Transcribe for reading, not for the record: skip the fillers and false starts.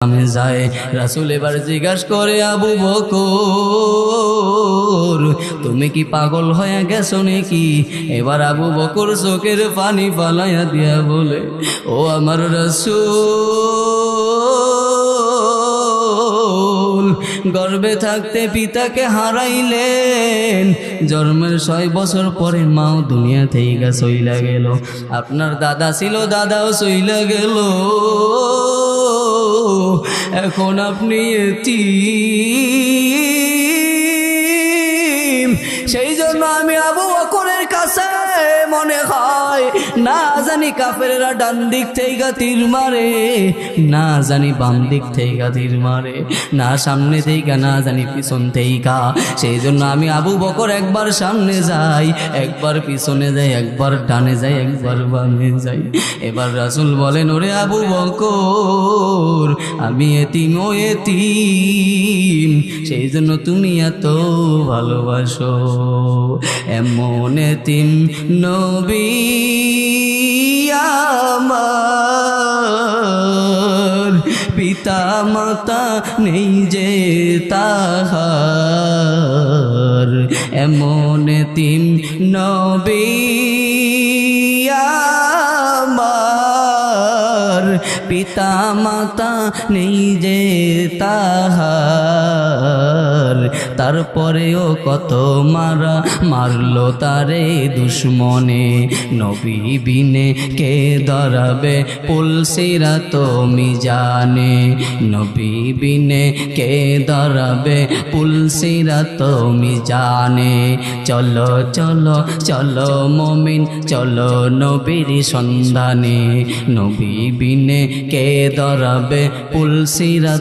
আমি যায়। রাসূল এবার জিজ্ঞাসা করে, আবু বকর তুমি কি পাগল হয়ে গেছো নাকি? এবার আবু বকর চোখের পানি ফালাইয়া দিয়া বলে, ও আমার রাসূল, গর্ভে থাকতে পিতাকে হারাইলেন, জন্মের 6 বছর পরে মাও দুনিয়া থেকে চইলা গেল, আপনার দাদা ছিল, দাদাও চইলা গেল, এখন আপনি এতিম। সেই জন্য আমি আবু বকরের কাছে মনে হয় না জানি কাফেররা ডান দিক থেকে তীর মারে, না জানি বাম দিক থেকে তীর মারে, না সামনে থেকে না জানি পিছন থেকে। সেই জন্য আমি আবু বকর একবার সামনে যাই, একবার পিছনে যাই, একবার ডানে যাই, একবার বামে যাই। এবার রাসূল বলেন, ওরে আবু বকর আমি এতিম, ও এতিম, সেই জন্য তুমি এত ভালোবাসো। এমন এতিম নবী আমার, পিতা মাতা নেই যে তাহার, এমন এতিম নবী আমার, পিতা মাতা নেই যে তাহার, তারপরেও কত মারা মারলো তারে দুশ্মনে, নবী বিনে কে ধরাবে পুলসিরাত মিজানে, নবী বিনে কে ধরাবে পুলসিরাত মিজানে। চলো চলো চলো মুমিন চলো নবীর সন্ধানে, নবী বিনে কে ধরাবে পুলসিরাত